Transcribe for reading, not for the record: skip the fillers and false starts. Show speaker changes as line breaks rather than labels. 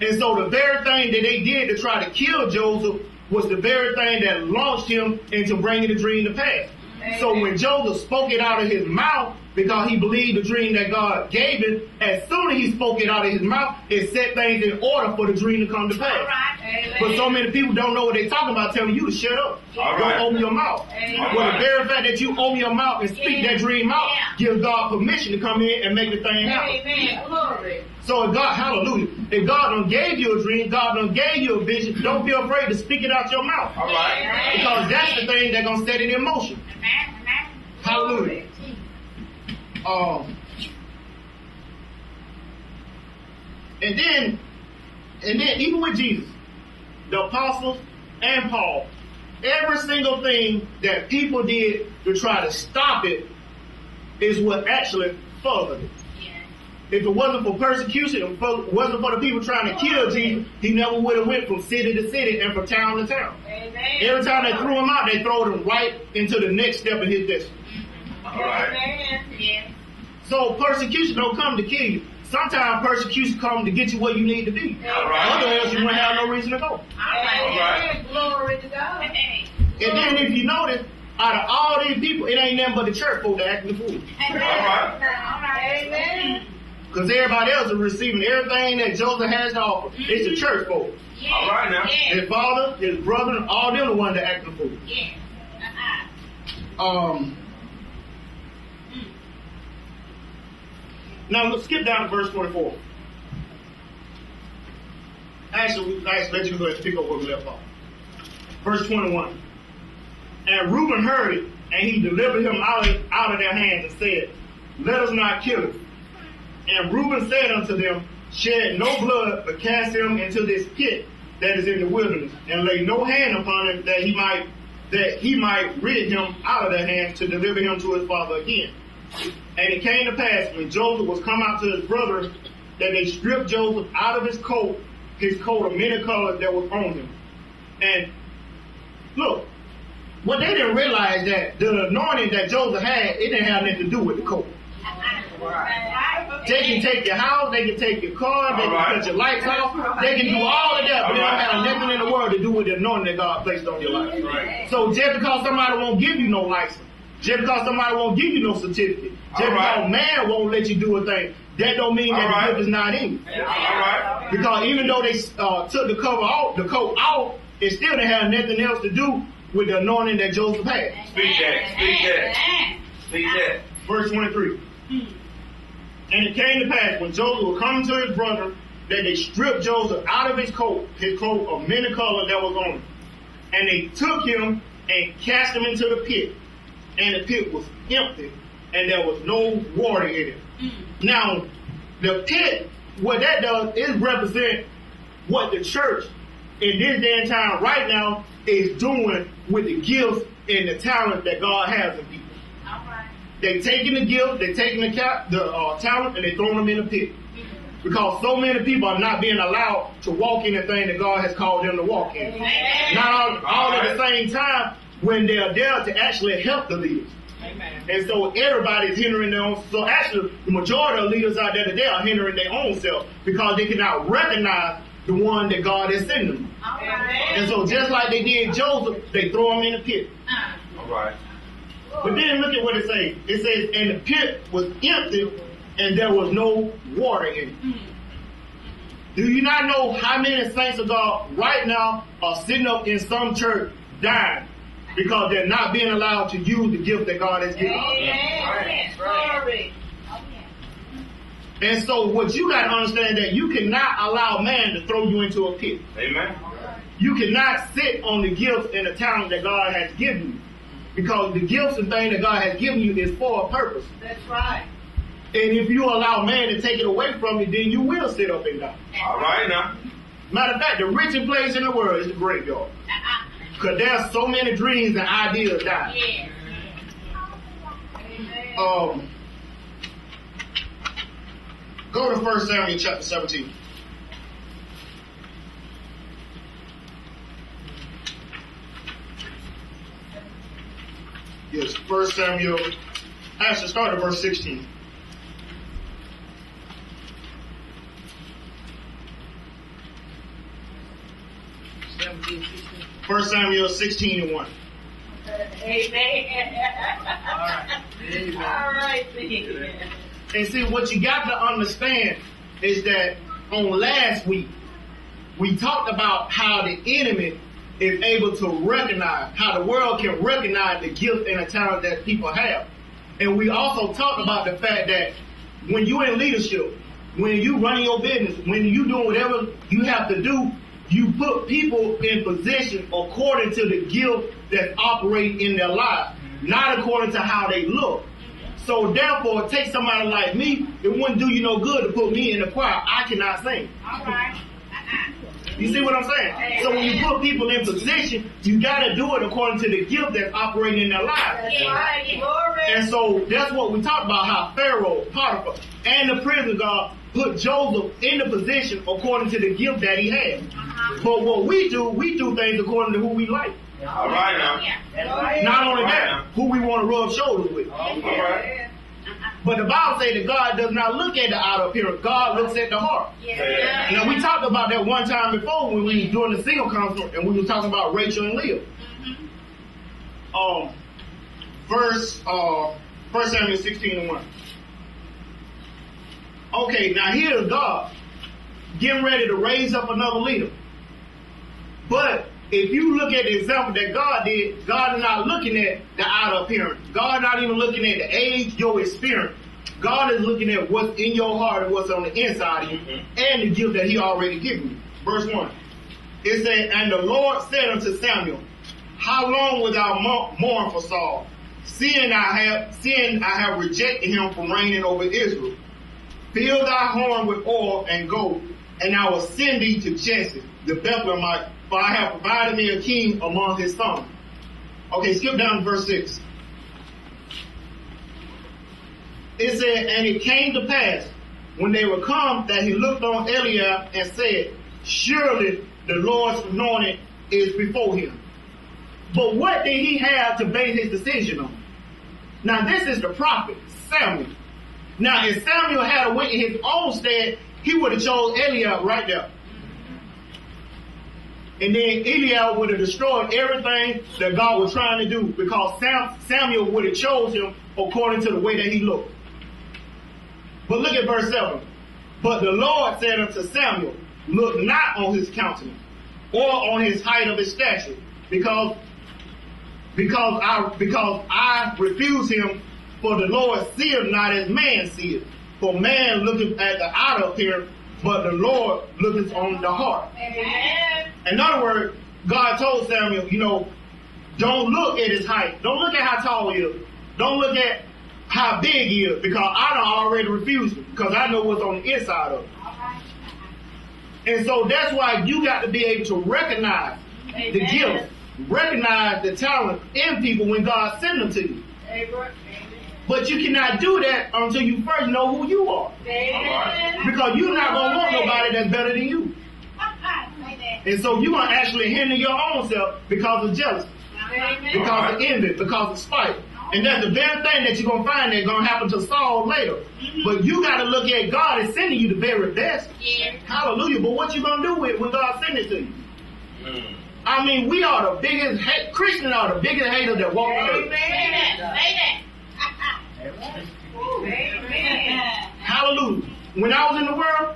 And so the very thing that they did to try to kill Joseph was the very thing that launched him into bringing the dream to pass. Amen. So when Joseph spoke it out of his mouth, because he believed the dream that God gave him, as soon as he spoke it out of his mouth, it set things in order for the dream to come to pass. Right. But so many people don't know what they're talking about, telling you to shut up. Don't open your mouth. Well, the very fact that you open your mouth and speak that dream out gives God permission to come in and make the thing happen.
Amen. Glory.
So if God, hallelujah, if God done gave you a dream, God done gave you a vision, don't be afraid to speak it out your mouth.
All right.
Because that's the thing that's going to set it in motion. Hallelujah. And then even with Jesus, the apostles and Paul, every single thing that people did to try to stop it is what actually furthered it. If it wasn't for persecution, if it wasn't for the people trying to kill Jesus, he never would have went from city to city and from town to town. Amen. Every time they threw him out, they threw him right into the next step in his destiny.
All right.
Yes.
So persecution don't come to kill you. Sometimes persecution comes to get you where you need to be.
All right.
Otherwise, you won't have no reason to go.
All right. Glory to God.
And then if you notice, out of all these people, it ain't nothing but the church folk that acting the fool.
All right.
Amen.
Because everybody else is receiving everything that Joseph has to offer. It's the church folk.
Yes.
All right now.
Yes.
His father, his brother, all them the ones that acting the fool.
Yes.
Now let's skip down to verse 44. Actually, let you go ahead and pick up where we left off. Verse 21. And Reuben heard it, and he delivered him out of their hands and said, let us not kill him. And Reuben said unto them, shed no blood, but cast him into this pit that is in the wilderness, and lay no hand upon him that he might rid him out of their hands to deliver him to his father again. And it came to pass, when Joseph was come out to his brothers, that they stripped Joseph out of his coat of many colors that was on him. And look, what they didn't realize that the anointing that Joseph had, it didn't have nothing to do with the coat. They can take your house, they can take your car, they can cut your lights off, they can do all of that, but they don't have nothing in the world to do with the anointing that God placed on your life.
Right.
So just because somebody won't give you no license, just because somebody won't give you no certificate, just because man won't let you do a thing, that don't mean that the gift is not in you.
All right.
Because even though they took the coat off, it still didn't have nothing else to do with the anointing that Joseph had.
Speak that. Speak that. Speak that.
Verse 23. And it came to pass, when Joseph was coming to his brother, that they stripped Joseph out of his coat of many colors that was on him. And they took him and cast him into the pit. And the pit was empty, and there was no water in it. Now, the pit, what that does is represent what the church in this day and time right now is doing with the gifts and the talent that God has in people. They're taking the gift, they're taking the talent, and they're throwing them in the pit. Because so many people are not being allowed to walk in the thing that God has called them to walk in. Not all at the same time when they are there to actually help the leaders. And so everybody's hindering their own. So actually, the majority of leaders out there today are hindering their own self because they cannot recognize the one that God has sent them. And so just like they did Joseph, they throw him in the pit.
All right.
But then look at what it says. It says, and the pit was empty, and there was no water in it. Do you not know how many saints of God right now are sitting up in some church dying because they're not being allowed to use the gift that God has given them? And so what you got to understand that you cannot allow man to throw you into a pit.
Amen.
You cannot sit on the gifts and the talent that God has given you. Because the gifts and things that God has given you is for a purpose.
That's right.
And if you allow man to take it away from you, then you will sit up and die.
All right now.
Matter of fact, the richest place in the world is the graveyard. Because there's so many dreams and ideas dying. Go to 1 Samuel chapter 17. Yes, 1 Samuel, actually start at verse 16. 1 Samuel 16 and 1.
Amen. All right.
And see, what you got to understand is that on last week, we talked about how the enemy is able to recognize, how the world can recognize the gift and the talent that people have. And we also talked about the fact that when you're in leadership, when you run your business, when you doing whatever you have to do, you put people in position according to the gift that's operating in their lives, not according to how they look. So therefore, take somebody like me, it wouldn't do you no good to put me in the choir. I cannot sing.
All right.
You see what I'm saying? So when you put people in position, you got to do it according to the gift that's operating in their lives.
That's right. Glory.
And so that's what we talked about, how Pharaoh, Potiphar, and the prison guard put Joseph in the position according to the gift that he had. But what we do things according to who we like.
All right now.
Not only that, who we want to rub shoulders with.
All right.
But the Bible says that God does not look at the outer appearance. God looks at the heart.
Yeah.
Now, we talked about that one time before when we were doing the single conference, and we were talking about Rachel and Leah. 1 Samuel 16 and 1. Okay, now here's God getting ready to raise up another leader. But if you look at the example that God did, God is not looking at the outer appearance. God is not even looking at the age, your experience. God is looking at what's in your heart and what's on the inside of you, and the gift that he already given you. Verse 1. It says, and the Lord said unto Samuel, how long wilt thou mourn for Saul, seeing I have rejected him from reigning over Israel? Fill thy horn with oil and go, and I will send thee to Jesse, the Bethlehemite, for I have provided me a king among his sons. Okay, skip down to verse 6. It said, and it came to pass, when they were come, that he looked on Eliab and said, surely the Lord's anointed is before him. But what did he have to base his decision on? Now this is the prophet, Samuel. Now if Samuel had went in his own stead, he would have chose Eliab right there. And then Eliab would have destroyed everything that God was trying to do, because Samuel would have chose him according to the way that he looked. But look at verse 7. But the Lord said unto Samuel, look not on his countenance, or on his height of his stature, because I refuse him, for the Lord seeth not as man seeth. For man looketh at the outer appearance, but the Lord looketh on the heart.
Amen.
In other words, God told Samuel, don't look at his height. Don't look at how tall he is. Don't look at how big he is, because I done already refused him, because I know what's on the inside of him. And so that's why you got to be able to recognize the gift, recognize the talent in people when God sends them to you.
Amen.
But you cannot do that until you first know who you are.
Amen.
Because you're not going to want nobody that's better than you. And so you're going to actually hinder your own self because of jealousy, because of envy, because of spite. And that's the very thing that you're going to find that's going to happen to Saul later. But you got to look at God as sending you the very best. Hallelujah. But what you going to do with it when God sends it to you? I mean, we are the biggest, Christians are the biggest haters that walk the earth.
Amen.
Hallelujah. When I was in the world,